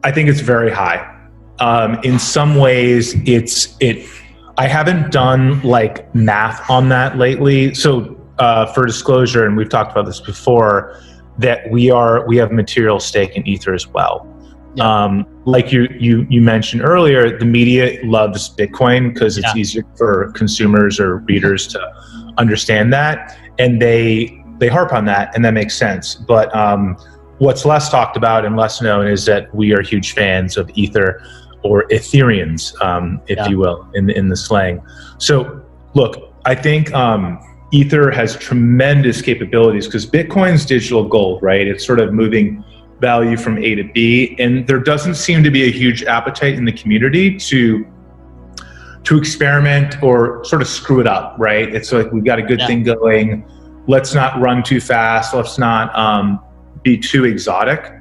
I think it's very high. In some ways, I haven't done like math on that lately. So for disclosure, and we've talked about this before, that we have material stake in Ether as well. Yeah. Like you mentioned earlier, the media loves Bitcoin because it's easier for consumers or readers to understand that, and they harp on that, and that makes sense. But what's less talked about and less known is that we are huge fans of Ether, or Ethereans, if you will, in the slang. So look, I think Ether has tremendous capabilities because Bitcoin's digital gold, right? It's sort of moving value from A to B, and there doesn't seem to be a huge appetite in the community to experiment or sort of screw it up, right? It's like, we've got a good thing going. Let's not run too fast. Let's not be too exotic.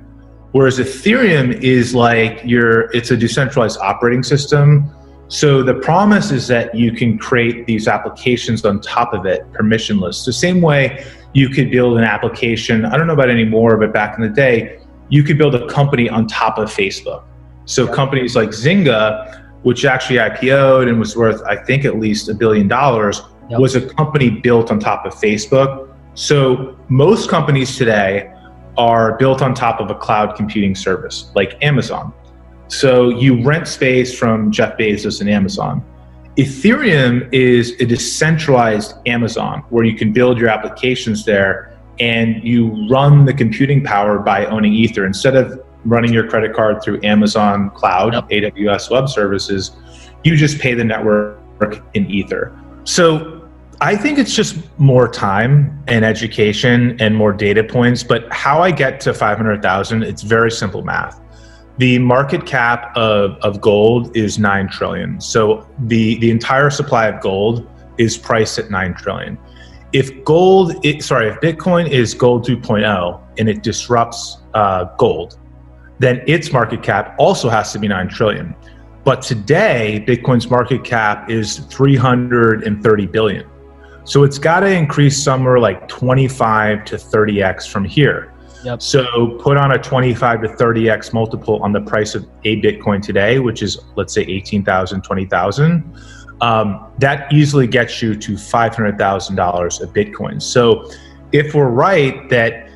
Whereas Ethereum is like it's a decentralized operating system. So the promise is that you can create these applications on top of it, permissionless. The same way you could build an application, I don't know about anymore, but back in the day, you could build a company on top of Facebook. So companies like Zynga, which actually IPO'd and was worth, I think, at least $1 billion, was a company built on top of Facebook. So most companies today are built on top of a cloud computing service like Amazon. So you rent space from Jeff Bezos and Amazon. Ethereum is a decentralized Amazon where you can build your applications there, and you run the computing power by owning Ether. Instead of running your credit card through Amazon Cloud, AWS Web Services, you just pay the network in Ether. So I think it's just more time and education and more data points. But how I get to 500,000, it's very simple math. The market cap of gold is 9 trillion. So the entire supply of gold is priced at 9 trillion. If Bitcoin is gold 2.0 and it disrupts gold, then its market cap also has to be 9 trillion. But today, Bitcoin's market cap is 330 billion. So it's got to increase somewhere like 25 to 30x from here. Yep. So put on a 25 to 30x multiple on the price of a Bitcoin today, which is, let's say, 18,000, 20,000. That easily gets you to $500,000 of Bitcoin. So if we're right that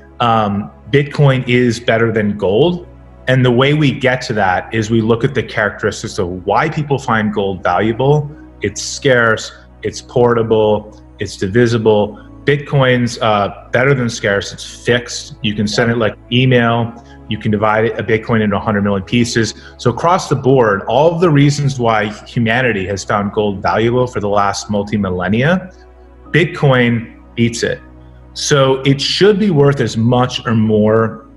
Bitcoin is better than gold, and the way we get to that is we look at the characteristics of why people find gold valuable. It's scarce, it's portable, it's divisible. Bitcoin's better than scarce, it's fixed. You can send it like email. You can divide a Bitcoin into 100 million pieces. So across the board, all of the reasons why humanity has found gold valuable for the last multi-millennia, Bitcoin beats it. So it should be worth as much or more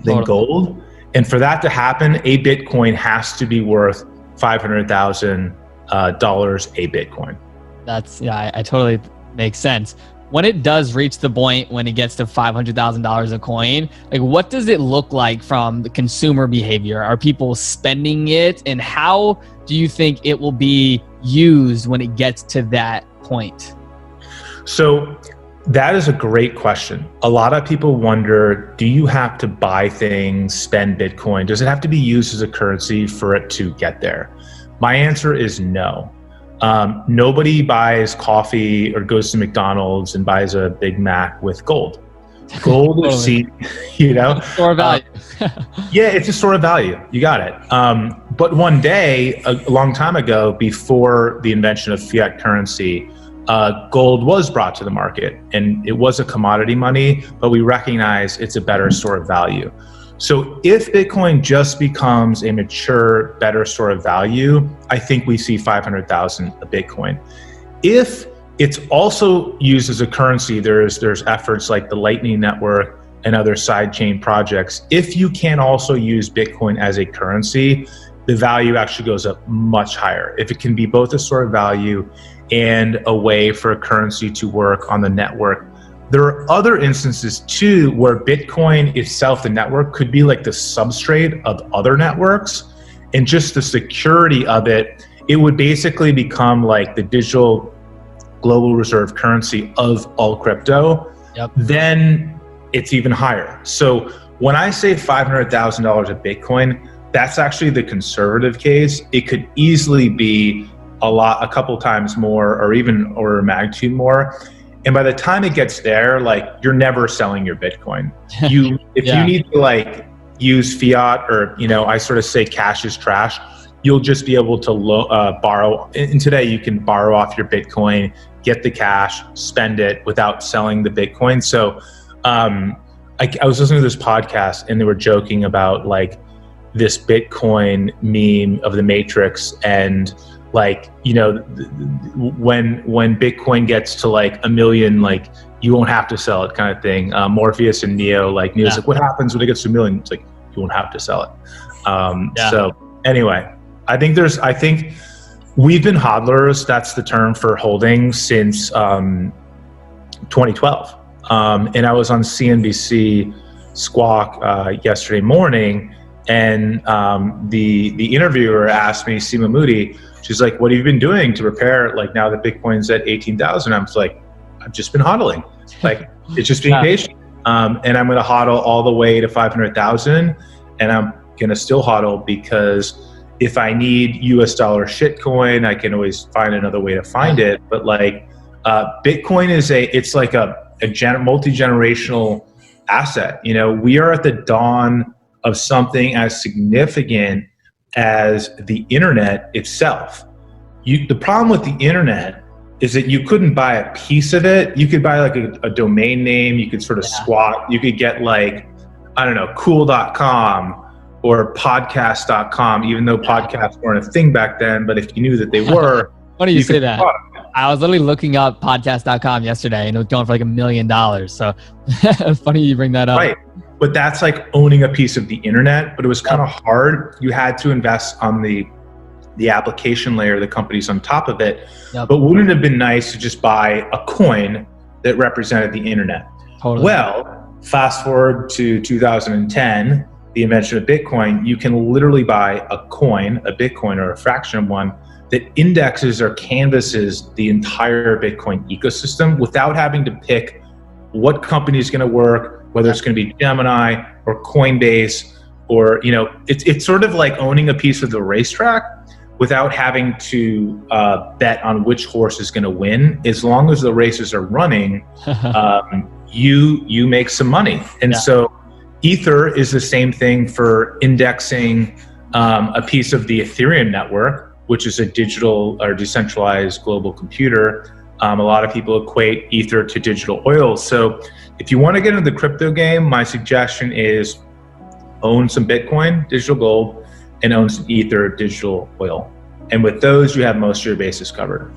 than gold. And for that to happen, a Bitcoin has to be worth $500,000 a Bitcoin. That's, I totally makes sense. When it does reach the point when it gets to $500,000 a coin, like what does it look like from the consumer behavior? Are people spending it? And how do you think it will be used when it gets to that point? So that is a great question. A lot of people wonder, do you have to buy things, spend Bitcoin? Does it have to be used as a currency for it to get there? My answer is no. Nobody buys coffee or goes to McDonald's and buys a Big Mac with gold. Gold is seen, store of value. Yeah, it's a store of value. You got it. But one day, a long time ago, before the invention of fiat currency, gold was brought to the market, and it was a commodity money, but we recognize it's a better store of value. So if Bitcoin just becomes a mature, better store of value, I think we see 500,000 a Bitcoin. If it's also used as a currency, there's efforts like the Lightning Network and other sidechain projects. If you can also use Bitcoin as a currency, the value actually goes up much higher. If it can be both a store of value and a way for a currency to work on the network. There are other instances too where Bitcoin itself, the network, could be like the substrate of other networks, and just the security of it, it would basically become like the digital global reserve currency of all crypto. Yep. Then it's even higher. So when I say $500,000 of Bitcoin, that's actually the conservative case. It could easily be a couple times more, or even order of magnitude more. And by the time it gets there, like, you're never selling your Bitcoin. If you need to like use fiat, or, you know, I sort of say cash is trash, you'll just be able to borrow. And today you can borrow off your Bitcoin, get the cash, spend it without selling the Bitcoin. So I was listening to this podcast, and they were joking about like this Bitcoin meme of the Matrix, and like, you know, when Bitcoin gets to like 1 million, like, you won't have to sell it, kind of thing. Morpheus and Neo, like, Neo's like, what happens when it gets to 1 million? It's like, you won't have to sell it. So anyway, I think we've been hodlers, that's the term for holding, since 2012. And I was on CNBC Squawk yesterday morning, and the interviewer asked me, Seema Moody, she's like, what have you been doing to prepare, like, now that Bitcoin's at 18,000? I'm just like, I've just been hodling. Like, it's just being patient. And I'm going to hodl all the way to 500,000, and I'm going to still hodl, because if I need US dollar shitcoin, I can always find another way to find it. But like, Bitcoin it's like a multi-generational asset. You know, we are at the dawn of something as significant as the internet itself. The problem with the internet is that you couldn't buy a piece of it. You could buy like a domain name, you could sort of squat, you could get like, I don't know, cool.com or podcast.com, even though podcasts weren't a thing back then, but if you knew that they were. Funny you say that. I was literally looking up podcast.com yesterday, and it was going for like $1 million. So funny you bring that up. Right. But that's like owning a piece of the internet, but it was kind of hard. You had to invest on the application layer, the companies on top of it. But wouldn't it have been nice to just buy a coin that represented the internet? Totally. Well, fast forward to 2010, the invention of Bitcoin, you can literally buy a coin, a Bitcoin or a fraction of one, that indexes or canvases the entire Bitcoin ecosystem without having to pick what company is going to work, whether it's going to be Gemini or Coinbase, or, you know, it's sort of like owning a piece of the racetrack without having to bet on which horse is going to win. As long as the races are running, you make some money. And so Ether is the same thing for indexing a piece of the Ethereum network, which is a digital or decentralized global computer. A lot of people equate Ether to digital oil. So if you want to get into the crypto game, my suggestion is own some Bitcoin, digital gold, and own some Ether, digital oil. And with those, you have most of your bases covered.